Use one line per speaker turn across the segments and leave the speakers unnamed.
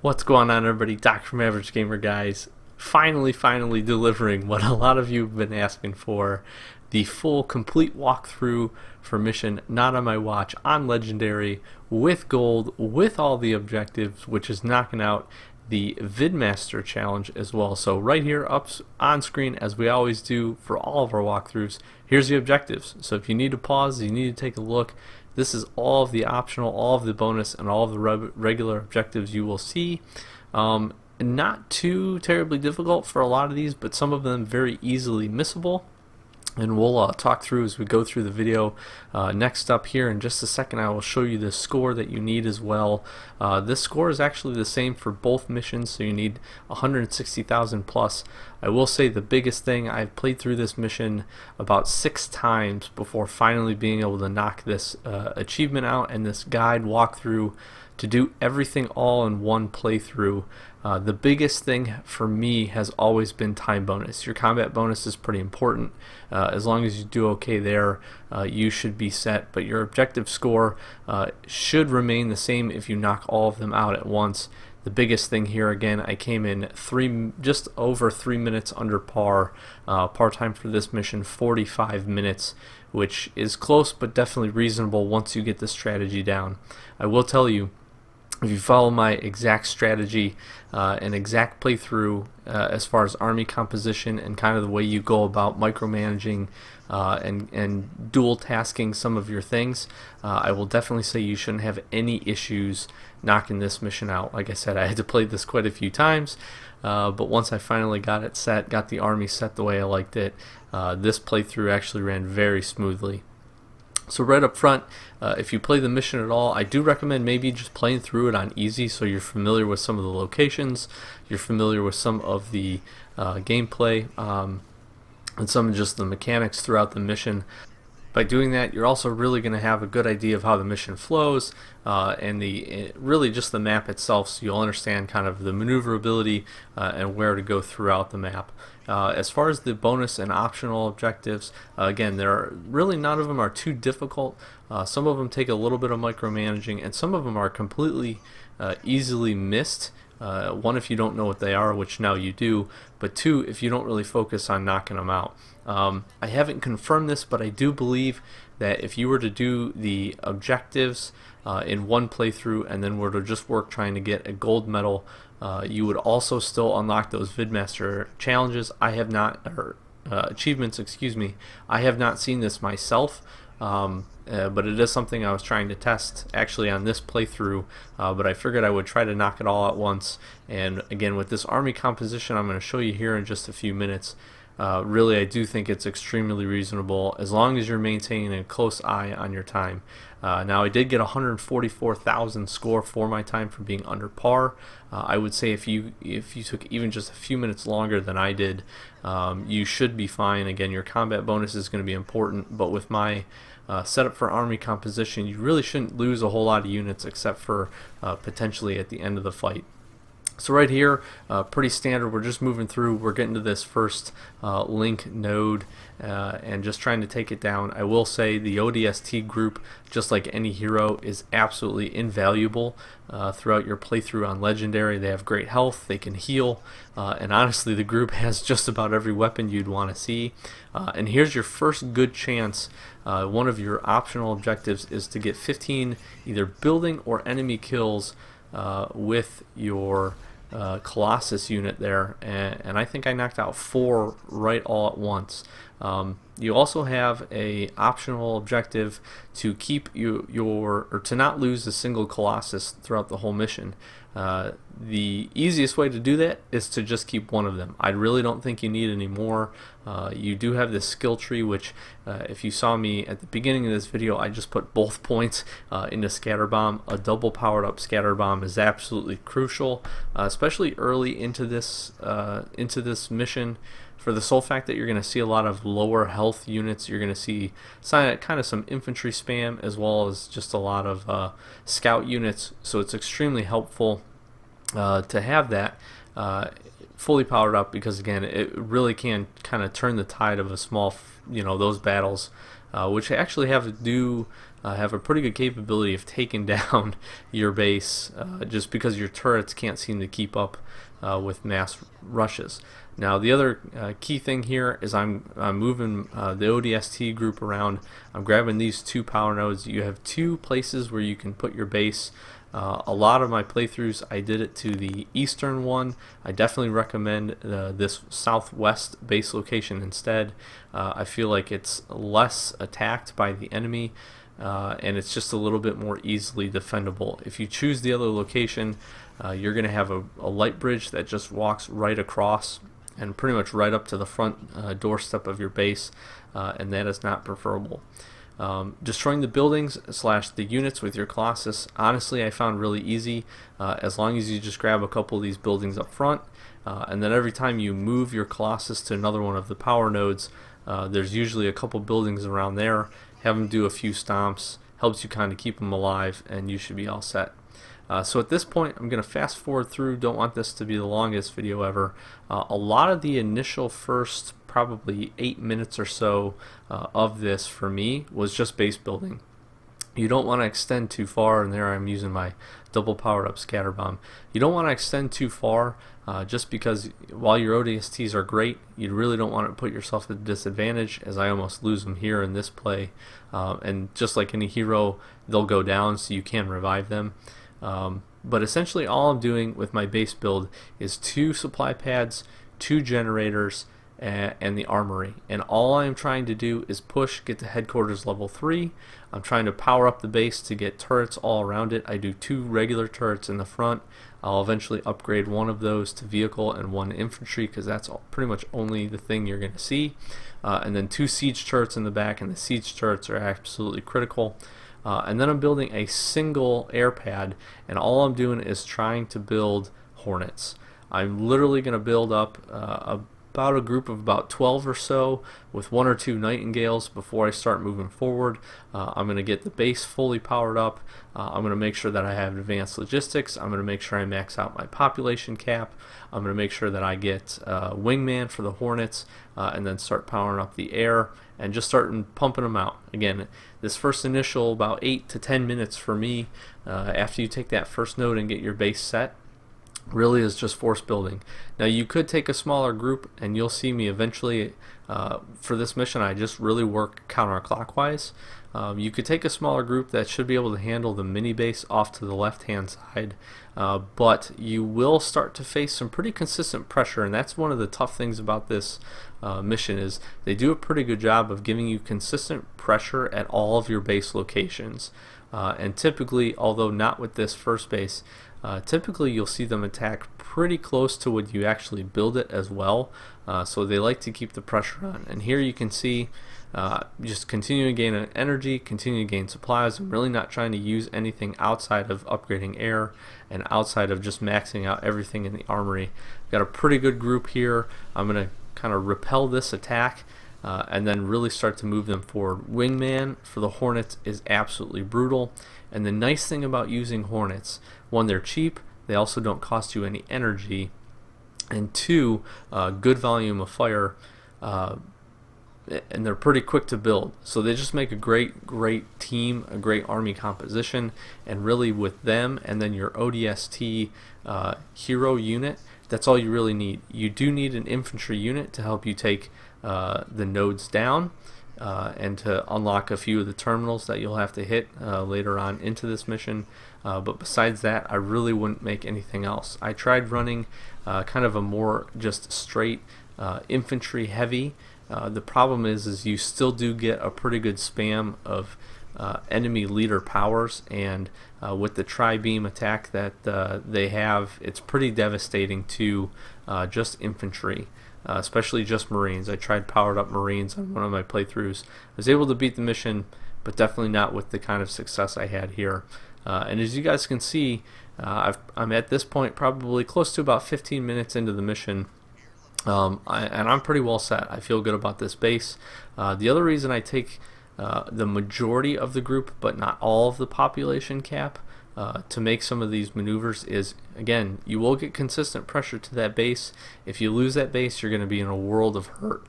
What's going on, everybody? Doc from Average Gamer, guys. Finally delivering what a lot of you have been asking for. The full, complete walkthrough for mission Not On My Watch on Legendary with gold, with all the objectives, which is knocking out the Vidmaster challenge as well. So right here up on screen, as we always do for all of our walkthroughs, here's the objectives. So if you need to pause, you need to take a look, this is all of the optional, all of the bonus, and all of the regular objectives you will see. Not too terribly difficult for a lot of these, but some of them very easily missable. And we'll talk through as we go through the video. Next up here in just a second, I will show you the score that you need as well. This score is actually the same for both missions, so you need 160,000 plus. I will say the biggest thing, I've played through this mission about 6 times before finally being able to knock this achievement out and this guide walkthrough to do everything all in one playthrough. The biggest thing for me has always been time bonus. Your combat bonus is pretty important. As long as you do okay there, you should be set, but your objective score should remain the same if you knock all of them out at once. The biggest thing here, again, I came in just over 3 minutes under par. Par time for this mission, 45 minutes, which is close but definitely reasonable once you get the strategy down. I will tell you, if you follow my exact strategy and exact playthrough as far as army composition and kind of the way you go about micromanaging and dual tasking some of your things, I will definitely say you shouldn't have any issues knocking this mission out. Like I said, I had to play this quite a few times, but once I finally got it set, got the army set the way I liked it, this playthrough actually ran very smoothly. So right up front, if you play the mission at all, I do recommend maybe just playing through it on easy so you're familiar with some of the locations, you're familiar with some of the gameplay, and some of just the mechanics throughout the mission. By doing that, you're also really going to have a good idea of how the mission flows and really just the map itself, so you'll understand kind of the maneuverability and where to go throughout the map. As far as the bonus and optional objectives, again, none of them are too difficult. Some of them take a little bit of micromanaging, and some of them are completely easily missed. One, if you don't know what they are, which now you do, but 2, if you don't really focus on knocking them out. I haven't confirmed this, but I do believe that if you were to do the objectives in one playthrough and then were to just work trying to get a gold medal, you would also still unlock those Vidmaster challenges. I have not, or achievements, excuse me. I have not seen this myself. But it is something I was trying to test actually on this playthrough, but I figured I would try to knock it all at once. And again, with this army composition I'm going to show you here in just a few minutes, really I do think it's extremely reasonable as long as you're maintaining a close eye on your time. Now I did get 144,000 score for my time for being under par. I would say if you took even just a few minutes longer than I did, you should be fine. Again, your combat bonus is going to be important, but with my setup for army composition, you really shouldn't lose a whole lot of units except for potentially at the end of the fight. So right here, pretty standard, we're just moving through, we're getting to this first link node and just trying to take it down. I will say the ODST group, just like any hero, is absolutely invaluable throughout your playthrough on Legendary. They have great health, they can heal, and honestly the group has just about every weapon you'd want to see. And here's your first good chance. One of your optional objectives is to get 15 either building or enemy kills with your Colossus unit there, and I think I knocked out 4 right all at once. You also have a optional objective to keep or to not lose a single Colossus throughout the whole mission. The easiest way to do that is to just keep one of them. I really don't think you need any more. You do have this skill tree, which if you saw me at the beginning of this video, I just put both points into Scatter Bomb. A double powered up Scatter Bomb is absolutely crucial, especially early into this mission, for the sole fact that you're going to see a lot of lower health units. You're going to see kind of some infantry spam as well as just a lot of scout units, so it's extremely helpful to have that fully powered up, because again, it really can kind of turn the tide of a small, those battles, which actually have to do have a pretty good capability of taking down your base just because your turrets can't seem to keep up with mass rushes. Now the other key thing here is I'm moving the ODST group around. I'm grabbing these 2 power nodes. You have 2 places where you can put your base. A lot of my playthroughs I did it to the eastern one. I definitely recommend this southwest base location instead. I feel like it's less attacked by the enemy and it's just a little bit more easily defendable. If you choose the other location, you're going to have a light bridge that just walks right across and pretty much right up to the front doorstep of your base, and that is not preferable. Destroying the buildings / the units with your Colossus, honestly, I found really easy, as long as you just grab a couple of these buildings up front, and then every time you move your Colossus to another one of the power nodes, there's usually a couple buildings around there. Have them do a few stomps, helps you kind of keep them alive, and you should be all set. So at this point, I'm going to fast forward through. Don't want this to be the longest video ever. A lot of the initial first probably 8 minutes or so of this for me was just base building. You don't want to extend too far, and there I'm using my double powered up scatter bomb. You don't want to extend too far just because while your ODSTs are great, you really don't want to put yourself at a disadvantage, as I almost lose them here in this play. And just like any hero, they'll go down so you can revive them. But essentially all I'm doing with my base build is 2 supply pads, 2 generators, and the armory, and all I'm trying to do is push, get to headquarters level 3. I'm trying to power up the base to get turrets all around it. I do 2 regular turrets in the front. I'll eventually upgrade one of those to vehicle and 1 infantry, because that's pretty much only the thing you're going to see, and then 2 siege turrets in the back, and the siege turrets are absolutely critical. And then I'm building a single air pad, and all I'm doing is trying to build Hornets. I'm literally going to build up about a group of about 12 or so with 1 or 2 Nightingales before I start moving forward. I'm going to get the base fully powered up. I'm going to make sure that I have advanced logistics. I'm going to make sure I max out my population cap. I'm going to make sure that I get Wingman for the Hornets, and then start powering up the air and just start pumping them out. Again, this first initial about 8 to 10 minutes for me, after you take that first node and get your base set, really is just force building. Now you could take a smaller group, and you'll see me eventually for this mission I just really work counterclockwise. You could take a smaller group that should be able to handle the mini base off to the left hand side, but you will start to face some pretty consistent pressure, and that's one of the tough things about this mission is they do a pretty good job of giving you consistent pressure at all of your base locations, and typically, although not with this first base, typically you'll see them attack pretty close to when you actually build it as well, so they like to keep the pressure on. And here you can see just continue to gain energy, continue to gain supplies. I'm really not trying to use anything outside of upgrading air and outside of just maxing out everything in the armory. Got a pretty good group here. I'm going to kind of repel this attack and then really start to move them forward. Wingman for the Hornets is absolutely brutal, and the nice thing about using Hornets, 1, they're cheap, they also don't cost you any energy, and 2, good volume of fire, and they're pretty quick to build. So they just make a great team, a great army composition, and really with them and then your ODST hero unit, that's all you really need. You do need an infantry unit to help you take the nodes down and to unlock a few of the terminals that you'll have to hit later on into this mission, but besides that I really wouldn't make anything else. I tried running kind of a more just straight infantry heavy. The problem is you still do get a pretty good spam of enemy leader powers, and with the tri-beam attack that they have, it's pretty devastating to just infantry, especially just Marines. I tried powered up Marines on one of my playthroughs. I was able to beat the mission, but definitely not with the kind of success I had here. And as you guys can see, I'm at this point probably close to about 15 minutes into the mission. And I'm pretty well set. I feel good about this base. The other reason I take the majority of the group but not all of the population cap to make some of these maneuvers is, again, you will get consistent pressure to that base. If you lose that base, you're going to be in a world of hurt.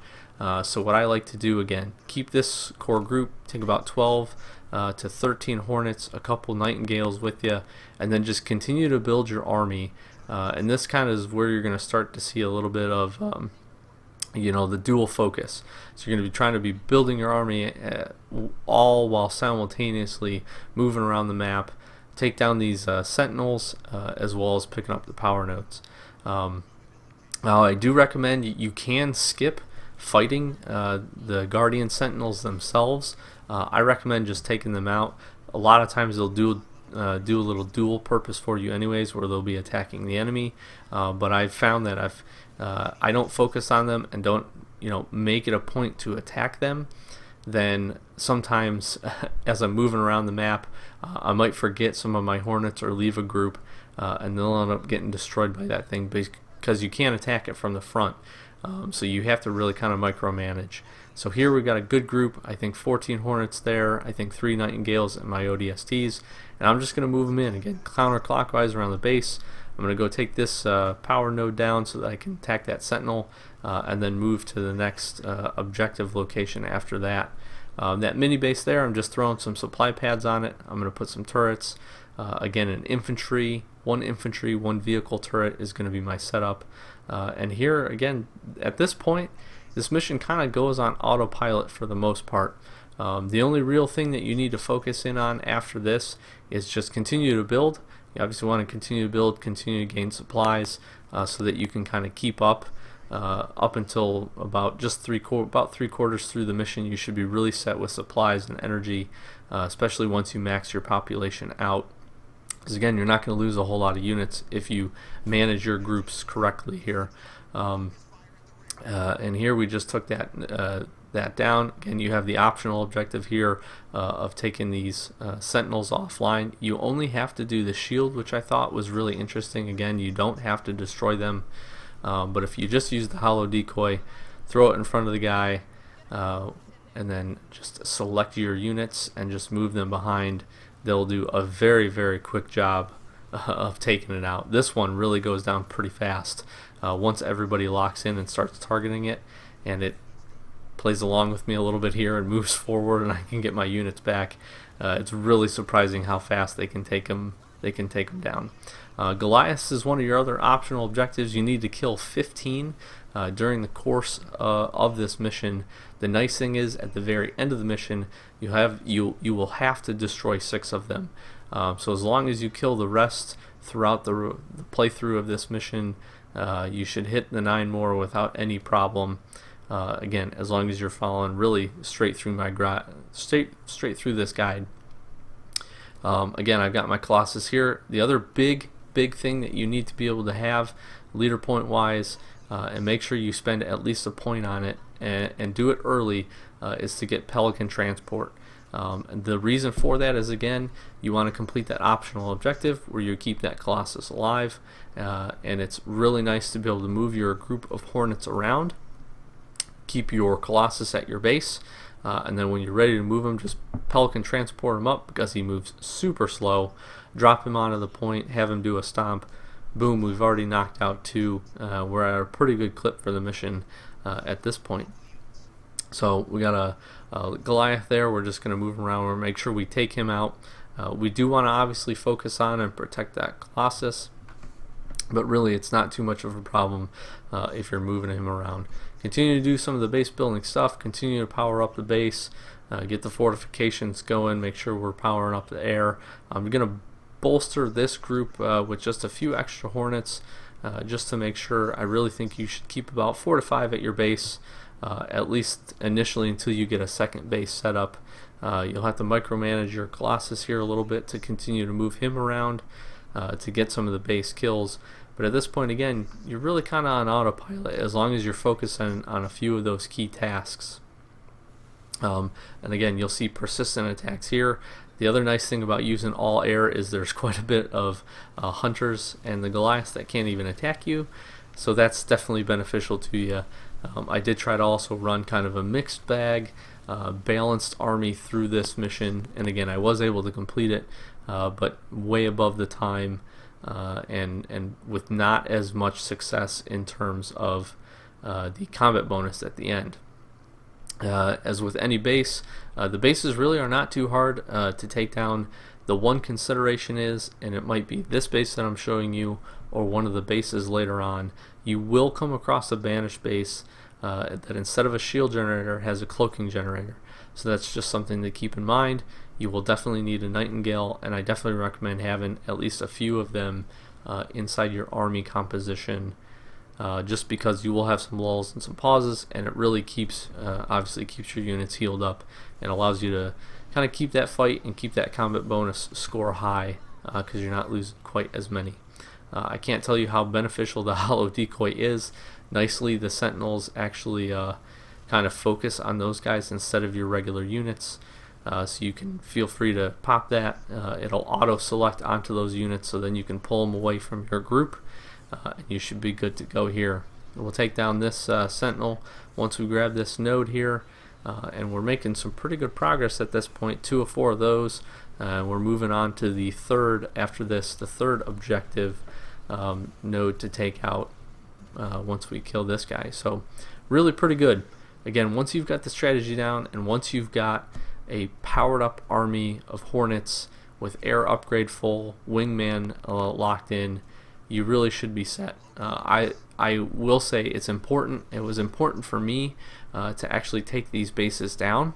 So what I like to do, again, keep this core group, take about 12 to 13 Hornets, a couple Nightingales with you, and then just continue to build your army. And this kind of is where you're going to start to see a little bit of the dual focus. So you're going to be trying to be building your army all while simultaneously moving around the map, take down these sentinels, as well as picking up the power nodes. Now I do recommend you can skip fighting the Guardian Sentinels themselves. I recommend just taking them out. A lot of times they'll do a little dual purpose for you anyways, where they'll be attacking the enemy. But I've found that I don't focus on them and don't make it a point to attack them. Then sometimes as I'm moving around the map, I might forget some of my Hornets or leave a group, and they'll end up getting destroyed by that thing because you can't attack it from the front. So you have to really kind of micromanage. So here we've got a good group. I think 14 Hornets there. I think 3 Nightingales and my ODSTs. And I'm just going to move them in. Again, counterclockwise around the base. I'm going to go take this power node down so that I can attack that Sentinel, and then move to the next objective location after that. That mini base there, I'm just throwing some supply pads on it. I'm going to put some turrets. Again, one infantry, one vehicle turret is going to be my setup. And here, again, at this point, this mission kind of goes on autopilot for the most part. The only real thing that you need to focus in on after this is just continue to build. You obviously want to continue to build, continue to gain supplies, so that you can kind of keep up until about three quarters through the mission. You should be really set with supplies and energy, especially once you max your population out. Because again, you're not going to lose a whole lot of units if you manage your groups correctly here. And here we just took that down. Again, you have the optional objective here of taking these sentinels offline. You only have to do the shield, which I thought was really interesting. Again, you don't have to destroy them, but if you just use the hollow decoy, throw it in front of the guy, and then just select your units and just move them behind, they'll do a very, very quick job of taking it out. This one really goes down pretty fast once everybody locks in and starts targeting it, and it plays along with me a little bit here and moves forward, and I can get my units back. It's really surprising how fast they can take them down. Goliath is one of your other optional objectives. You need to kill 15 during the course of this mission. The nice thing is, at the very end of the mission, you will have to destroy 6 of them. So as long as you kill the rest throughout the playthrough of this mission, you should hit the 9 more without any problem. Again, as long as you're following really straight through straight through this guide. Again, I've got my Colossus here. The other big thing that you need to be able to have leader point wise, and make sure you spend at least a point on it, and do it early, is to get Pelican Transport. And the reason for that is, again, you want to complete that optional objective where you keep that Colossus alive, and it's really nice to be able to move your group of Hornets around, keep your Colossus at your base, and then when you're ready to move him, just Pelican Transport him up, because he moves super slow. Drop him onto the point, have him do a stomp. Boom, we've already knocked out 2. We're at a pretty good clip for the mission at this point. So we got a Goliath there. We're just going to move around and make sure we take him out. We do want to obviously focus on and protect that Colossus, but really it's not too much of a problem if you're moving him around. Continue to do some of the base building stuff, continue to power up the base, get the fortifications going, make sure we're powering up the air. I'm going to bolster this group with just a few extra Hornets, just to make sure. I really think you should keep about 4 to 5 at your base, at least initially, until you get a second base set up. You'll have to micromanage your Colossus here a little bit to continue to move him around to get some of the base kills. But at this point, again, you're really kind of on autopilot as long as you're focusing on a few of those key tasks. And again, you'll see persistent attacks here. The other nice thing about using all air is there's quite a bit of hunters and the Goliaths that can't even attack you, so that's definitely beneficial to you. I did try to also run kind of a mixed bag, balanced army through this mission, and again, I was able to complete it, but way above the time, and with not as much success in terms of the combat bonus at the end. As with any base, the bases really are not too hard to take down. The one consideration is, and it might be this base that I'm showing you or one of the bases later on, you will come across a banished base that instead of a shield generator has a cloaking generator. So that's just something to keep in mind. You will definitely need a Nightingale, and I definitely recommend having at least a few of them inside your army composition, just because you will have some lulls and some pauses, and it really keeps obviously keeps your units healed up and allows you to kind of keep that fight and keep that combat bonus score high, because you're not losing quite as many. I can't tell you how beneficial the hollow decoy is. Nicely, the sentinels actually kind of focus on those guys instead of your regular units, so you can feel free to pop that. It'll auto select onto those units, so then you can pull them away from your group, and you should be good to go here. We'll take down this sentinel once we grab this node here, and we're making some pretty good progress at this point. 2 of 4 of those. We're moving on to the third after this, the third objective node to take out once we kill this guy. So really pretty good. Again, once you've got the strategy down and once you've got a powered up army of Hornets with air upgrade full, wingman locked in, you really should be set. I will say it's important. It was important for me to actually take these bases down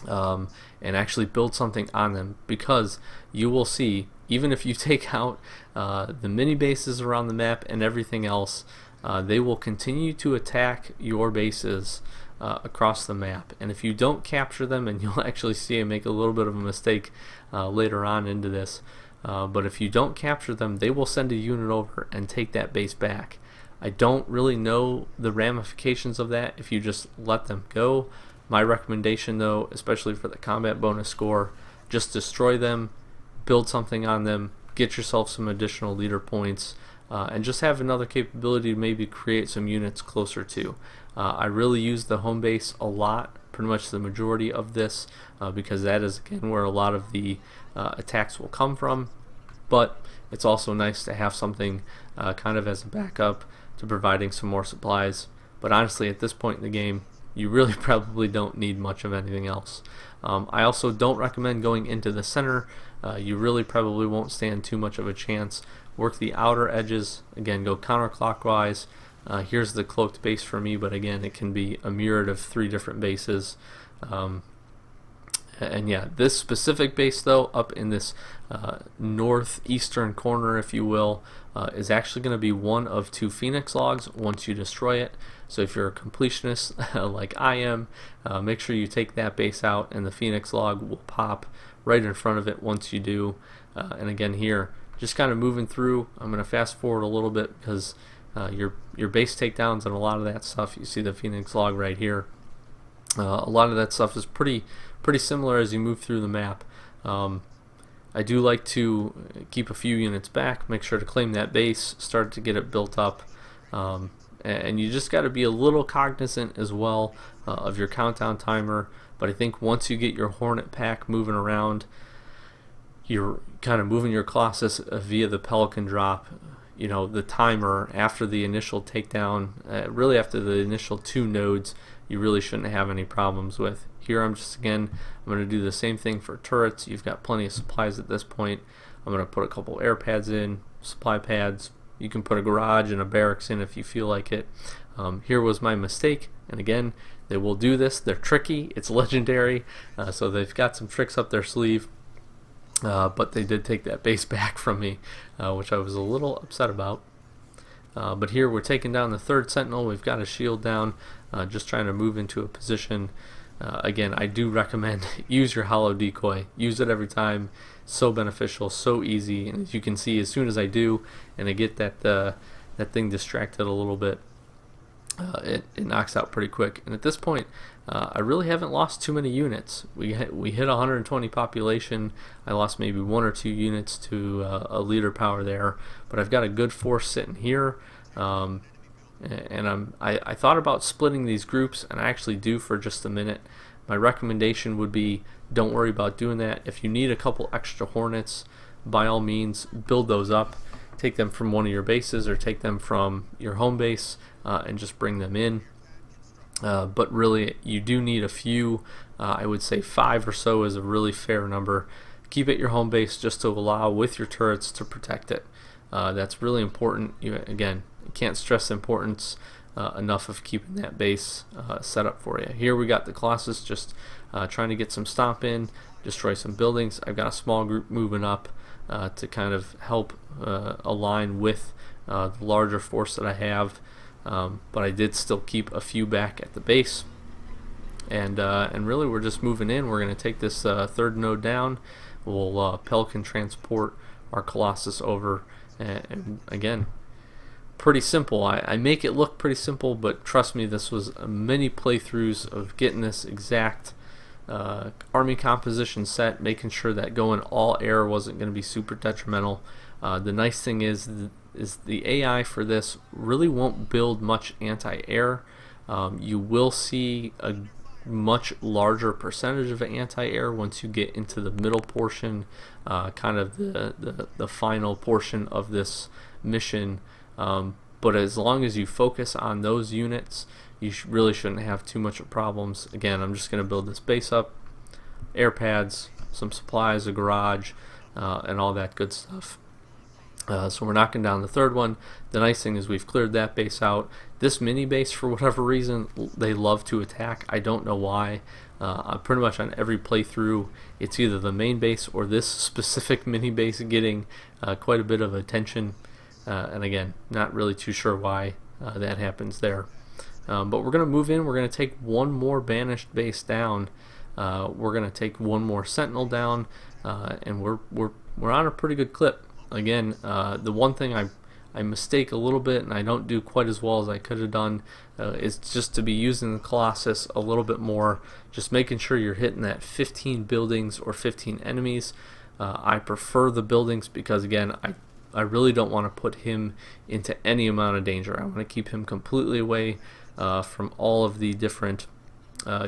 and actually build something on them, because you will see, even if you take out the mini bases around the map and everything else, they will continue to attack your bases across the map. And if you don't capture them, and you'll actually see I make a little bit of a mistake later on into this, but if you don't capture them, they will send a unit over and take that base back. I don't really know the ramifications of that if you just let them go. My recommendation though, especially for the combat bonus score, just destroy them, build something on them, get yourself some additional leader points, and just have another capability to maybe create some units closer to. I really use the home base a lot, pretty much the majority of this, because that is again where a lot of the attacks will come from, but it's also nice to have something kind of as a backup to providing some more supplies. But honestly, at this point in the game, you really probably don't need much of anything else. I also don't recommend going into the center. You really probably won't stand too much of a chance. Work the outer edges, again go counterclockwise. Here's the cloaked base for me, but again it can be a myriad of 3 different bases. And yeah, this specific base though, up in this northeastern corner, if you will, is actually going to be one of 2 Phoenix logs once you destroy it. So if you're a completionist like I am, make sure you take that base out, and the Phoenix log will pop right in front of it once you do. And again here, just kind of moving through, I'm going to fast forward a little bit because your base takedowns and a lot of that stuff, you see the Phoenix log right here. A lot of that stuff is pretty similar as you move through the map. I do like to keep a few units back, make sure to claim that base, start to get it built up, and you just got to be a little cognizant as well of your countdown timer. But I think once you get your Hornet pack moving around, you're kind of moving your Colossus via the Pelican drop. You know, the timer after the initial takedown, really after the initial 2 nodes, you really shouldn't have any problems with. Here I'm going to do the same thing for turrets. You've got plenty of supplies at this point. I'm going to put a couple air pads in, supply pads. You can put a garage and a barracks in if you feel like it. Here was my mistake, and again, they will do this. They're tricky. It's legendary, so they've got some tricks up their sleeve. But they did take that base back from me, which I was a little upset about. But here we're taking down the 3rd Sentinel. We've got a shield down, just trying to move into a position. Again, I do recommend use your hollow decoy. Use it every time. So beneficial, so easy. And as you can see, as soon as I do, and I get that thing distracted a little bit, it knocks out pretty quick. And at this point, I really haven't lost too many units. We hit 120 population. I lost maybe 1 or 2 units to a leader power there, but I've got a good force sitting here. And I thought about splitting these groups, and I actually do for just a minute. My recommendation would be don't worry about doing that. If you need a couple extra Hornets, by all means build those up. Take them from one of your bases or take them from your home base and just bring them in. but really you do need a few. I would say 5 or so is a really fair number. Keep it your home base just to allow with your turrets to protect it. That's really important. Again, you can't stress the importance enough of keeping that base set up for you. Here we got the Colossus just trying to get some stomp in, destroy some buildings. I've got a small group moving up to kind of help align with the larger force that I have, but I did still keep a few back at the base. And really we're just moving in. We're going to take this third node down. We'll Pelican transport our Colossus over, and again, pretty simple. I make it look pretty simple, but trust me, this was many playthroughs of getting this exact army composition set, making sure that going all air wasn't going to be super detrimental. The nice thing is the AI for this really won't build much anti-air. You will see a much larger percentage of anti-air once you get into the middle portion, kind of the final portion of this mission. But as long as you focus on those units, you really shouldn't have too much problems. Again, I'm just going to build this base up, air pads, some supplies, a garage, and all that good stuff. So we're knocking down the third one. The nice thing is we've cleared that base out. This mini base, for whatever reason, they love to attack. I don't know why. Pretty much on every playthrough, it's either the main base or this specific mini base getting quite a bit of attention. And again, not really too sure why that happens there. But we're going to move in. We're going to take one more banished base down. We're going to take one more sentinel down, and we're on a pretty good clip. Again, the one thing I mistake a little bit and I don't do quite as well as I could have done is just to be using the Colossus a little bit more, just making sure you're hitting that 15 buildings or 15 enemies. I prefer the buildings because, again, I really don't want to put him into any amount of danger. I want to keep him completely away from all of the different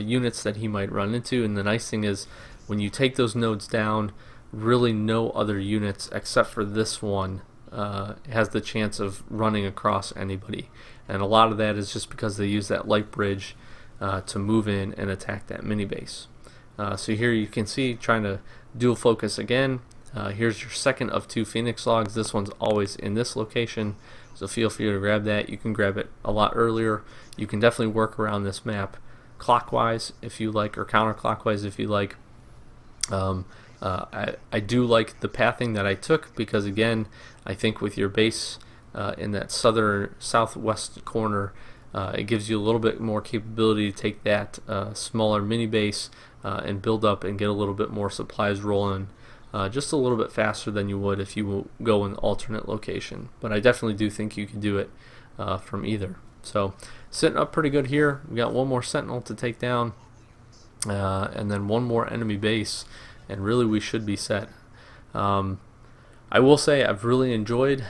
units that he might run into. And the nice thing is when you take those nodes down, really no other units except for this one has the chance of running across anybody, and a lot of that is just because they use that light bridge to move in and attack that mini base. So here you can see trying to dual focus again. Here's your second of 2 Phoenix logs. This one's always in this location, so feel free to grab that. You can grab it a lot earlier. You can definitely work around this map clockwise if you like, or counterclockwise if you like. I do like the pathing that I took because, again, I think with your base in that southwest corner, it gives you a little bit more capability to take that smaller mini base and build up and get a little bit more supplies rolling just a little bit faster than you would if you go in alternate location. But I definitely do think you can do it from either. So sitting up pretty good here. We got one more sentinel to take down and then one more enemy base, and really we should be set. I will say I've really enjoyed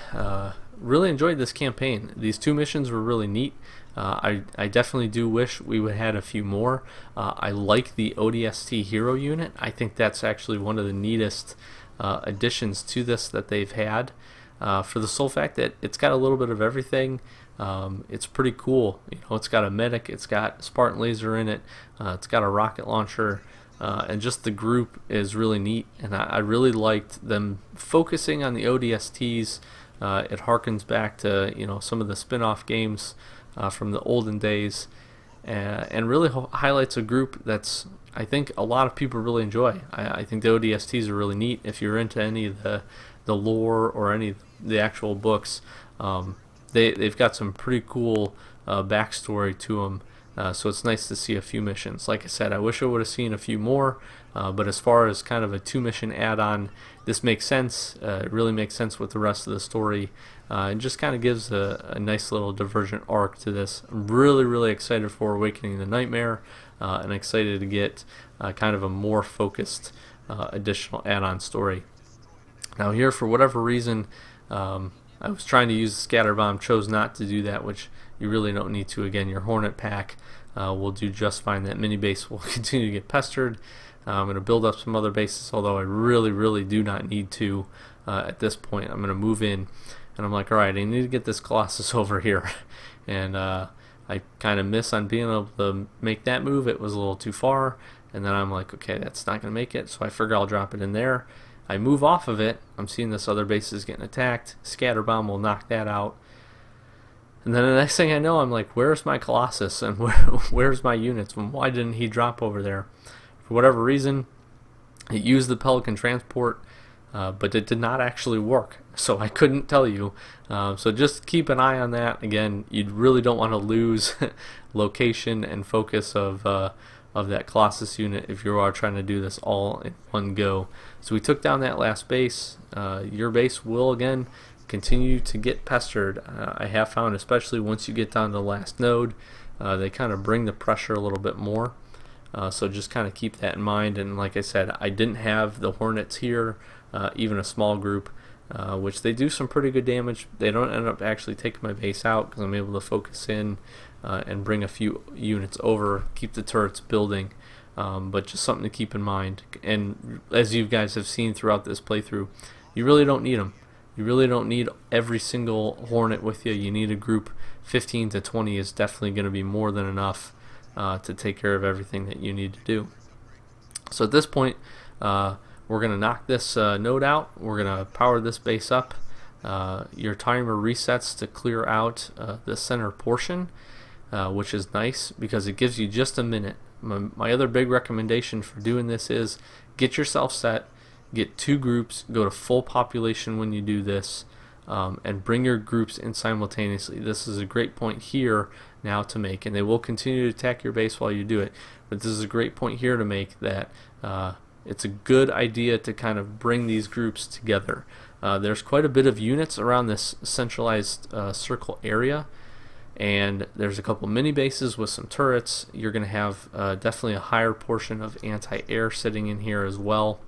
this campaign. These 2 missions were really neat. I definitely do wish we would have had a few more. I like the ODST hero unit. I think that's actually one of the neatest additions to this that they've had, for the sole fact that it's got a little bit of everything. It's pretty cool. It's got a medic, it's got Spartan laser in it, it's got a rocket launcher, and just the group is really neat. And I really liked them focusing on the ODSTs. It harkens back to some of the spin-off games from the olden days, and really highlights a group that's, I think, a lot of people really enjoy. I think the ODSTs are really neat. If you're into any of the lore or any of the actual books, they've got some pretty cool backstory to them. So it's nice to see a few missions. Like I said, I wish I would have seen a few more, but as far as kind of a 2-mission add-on, this makes sense. It really makes sense with the rest of the story. It just kind of gives a nice little divergent arc to this. I'm really, really excited for Awakening the Nightmare, and excited to get kind of a more focused additional add-on story. Now here, for whatever reason, I was trying to use the scatter bomb, chose not to do that, which you really don't need to. Again, your Hornet pack will do just fine. That mini base will continue to get pestered. I'm going to build up some other bases, although I really, really do not need to at this point. I'm going to move in, and I'm like, all right, I need to get this Colossus over here. And I I kind of miss on being able to make that move. It was a little too far, and then I'm like, okay, that's not going to make it, so I figure I'll drop it in there. I move off of it. I'm seeing this other base is getting attacked. Scatter bomb will knock that out. And then the next thing I know, I'm like, where's my Colossus, and where's my units? Why didn't he drop over there? For whatever reason, it used the Pelican transport, but it did not actually work, so I couldn't tell you. So just keep an eye on that. Again, you really don't want to lose location and focus of that Colossus unit if you are trying to do this all in one go. So we took down that last base. Your base will again continue to get pestered. I have found, especially once you get down to the last node, they kind of bring the pressure a little bit more. So just kind of keep that in mind. And like I said, I didn't have the Hornets here, even a small group, which they do some pretty good damage. They don't end up actually taking my base out because I'm able to focus in and bring a few units over, keep the turrets building. But just something to keep in mind. And as you guys have seen throughout this playthrough, you really don't need them. You really don't need every single Hornet with you. You need a group. 15 to 20 is definitely going to be more than enough to take care of everything that you need to do. So at this point, we're going to knock this node out. We're going to power this base up. Your timer resets to clear out the center portion, which is nice because it gives you just a minute. My other big recommendation for doing this is get yourself set, get 2 groups, go to full population when you do this, and bring your groups in simultaneously. This is a great point here now to make, and they will continue to attack your base while you do it, but this is a great point here to make that it's a good idea to kind of bring these groups together. There's quite a bit of units around this centralized circle area, and there's a couple mini bases with some turrets. You're going to have definitely a higher portion of anti-air sitting in here as well.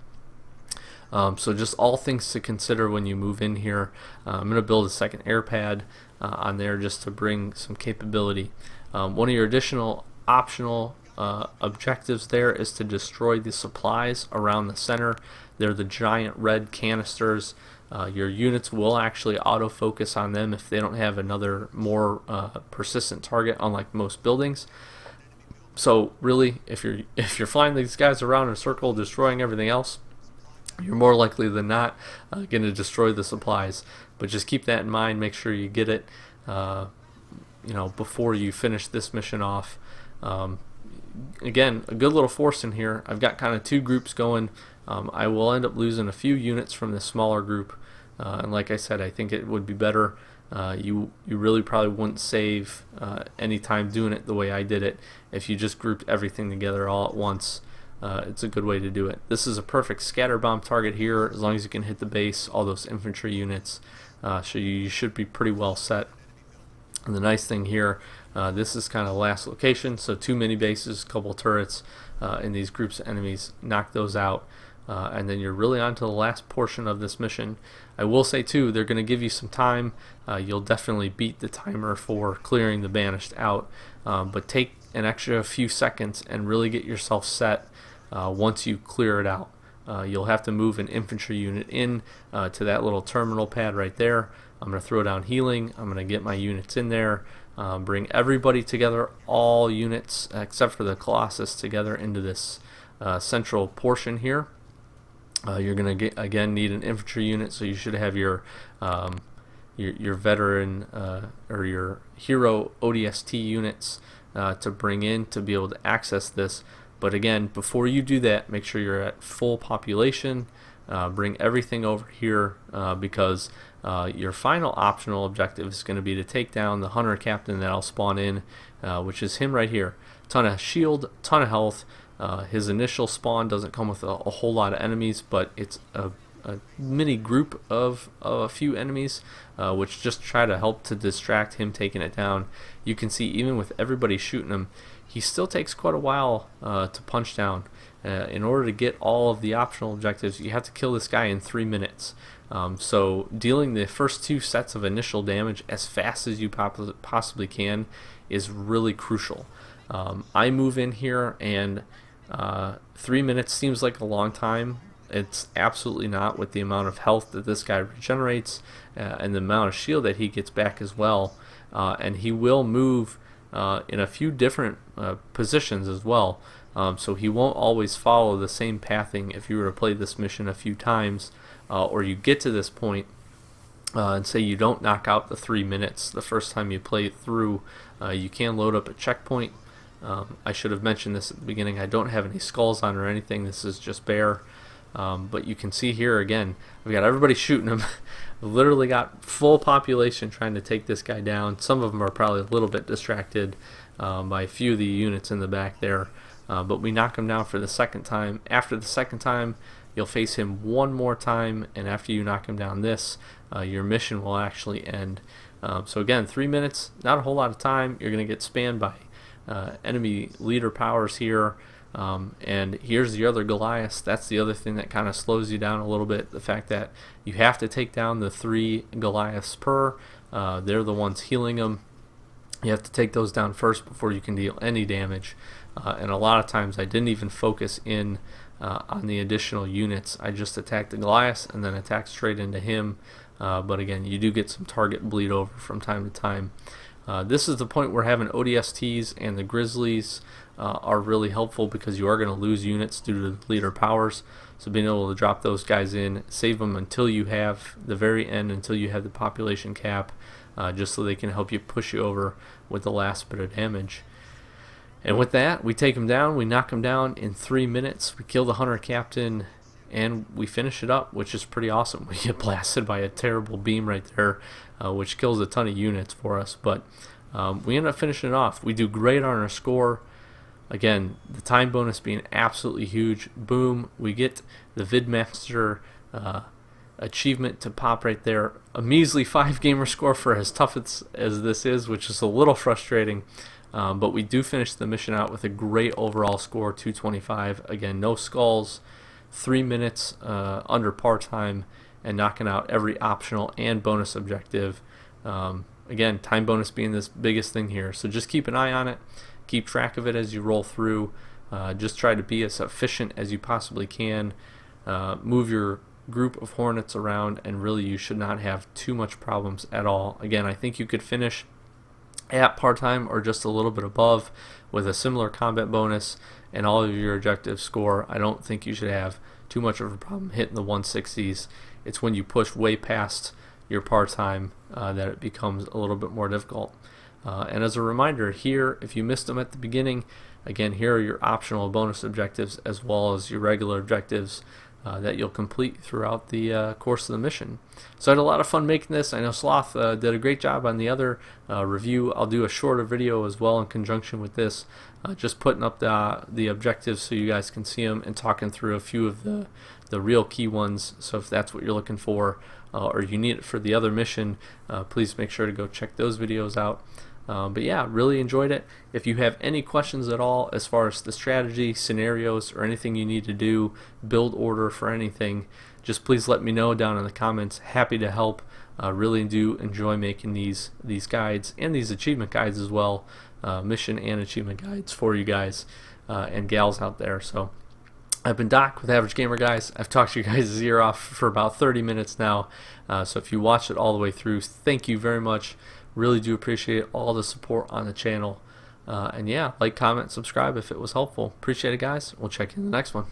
So just all things to consider when you move in here. I'm going to build a second air pad on there just to bring some capability. One of your additional optional objectives there is to destroy the supplies around the center. They're the giant red canisters. Your units will actually autofocus on them if they don't have another more persistent target, unlike most buildings. So really, if you're flying these guys around in a circle destroying everything else, you're more likely than not going to destroy the supplies. But just keep that in mind. Make sure you get it before you finish this mission off. Again, a good little force in here. I've got kind of 2 groups going. I will end up losing a few units from this smaller group, and like I said, I think it would be better. You really probably wouldn't save any time doing it the way I did it if you just grouped everything together all at once. It's a good way to do it. This is a perfect scatter bomb target here, as long as you can hit the base, all those infantry units. So you should be pretty well set. And the nice thing here, this is kind of the last location, so 2 mini bases, couple turrets in these groups of enemies. Knock those out, and then you're really on to the last portion of this mission. I will say too, they're going to give you some time. You'll definitely beat the timer for clearing the banished out, but take an extra few seconds and really get yourself set. Once you clear it out, you'll have to move an infantry unit in to that little terminal pad right there. I'm going to throw down healing. I'm going to get my units in there, bring everybody together, all units except for the Colossus together into this central portion here. You're going to again need an infantry unit, so you should have your veteran or your hero ODST units to bring in to be able to access this. But again, before you do that, make sure you're at full population. Bring everything over here because your final optional objective is going to be to take down the hunter captain that I'll spawn in, which is him right here. Ton of shield, ton of health. His initial spawn doesn't come with a whole lot of enemies, but it's a mini group of a few enemies, which just try to help to distract him taking it down. You can see even with everybody shooting him, he still takes quite a while to punch down. In order to get all of the optional objectives, you have to kill this guy in 3 minutes. So dealing the first 2 sets of initial damage as fast as you possibly can is really crucial. I move in here and 3 minutes seems like a long time. It's absolutely not, with the amount of health that this guy regenerates and the amount of shield that he gets back as well. And he will move in a few different positions as well. So he won't always follow the same pathing if you were to play this mission a few times, or you get to this point and say you don't knock out the 3 minutes the first time you play it through. You can load up a checkpoint. I should have mentioned this at the beginning. I don't have any skulls on or anything. This is just bare. But you can see here again, I've got everybody shooting him. I've literally got full population trying to take this guy down. Some of them are probably a little bit distracted by a few of the units in the back there. But we knock him down for the second time. After the second time, you'll face him one more time, and after you knock him down your mission will actually end. So again, 3 minutes, not a whole lot of time. You're going to get spammed by enemy leader powers here. And here's the other Goliath. That's the other thing that kind of slows you down a little bit. The fact that you have to take down the 3 Goliaths per. They're the ones healing them. You have to take those down first before you can deal any damage. And a lot of times I didn't even focus in on the additional units. I just attacked the Goliath and then attacked straight into him. But again, you do get some target bleed over from time to time. This is the point where having ODSTs and the Grizzlies are really helpful, because you are going to lose units due to the leader powers. So being able to drop those guys in, save them until you have the very end, until you have the population cap, just so they can help you push you over with the last bit of damage. And with that, we take him down, we knock him down in 3 minutes, we kill the Hunter Captain, and we finish it up, which is pretty awesome. We get blasted by a terrible beam right there, which kills a ton of units for us, but we end up finishing it off. We do great on our score. Again, the time bonus being absolutely huge. Boom, we get the Vidmaster achievement to pop right there. A measly 5 gamer score for as tough as this is, which is a little frustrating. But we do finish the mission out with a great overall score, 225. Again, no skulls, 3 minutes under par time, and knocking out every optional and bonus objective. Again, time bonus being this biggest thing here. So just keep an eye on it. Keep track of it as you roll through. Just try to be as efficient as you possibly can. Move your group of Hornets around, and really you should not have too much problems at all. Again, I think you could finish at part-time or just a little bit above with a similar combat bonus and all of your objectives score. I don't think you should have too much of a problem hitting the 160s. It's when you push way past your part-time that it becomes a little bit more difficult. And as a reminder here, if you missed them at the beginning, again, here are your optional bonus objectives as well as your regular objectives that you'll complete throughout the course of the mission. So I had a lot of fun making this. I know Sloth did a great job on the other review. I'll do a shorter video as well in conjunction with this, just putting up the objectives so you guys can see them and talking through a few of the real key ones. So if that's what you're looking for or you need it for the other mission, please make sure to go check those videos out. But yeah, really enjoyed it. If you have any questions at all as far as the strategy, scenarios, or anything you need to do, build order for anything, just please let me know down in the comments. Happy to help. Really do enjoy making these guides and these achievement guides as well, mission and achievement guides for you guys and gals out there. So I've been Doc with Average Gamer Guys. I've talked to you guys' ear off for about 30 minutes now. So if you watched it all the way through, thank you very much. Really do appreciate all the support on the channel. And yeah, like, comment, subscribe if it was helpful. Appreciate it, guys. We'll check you in the next one.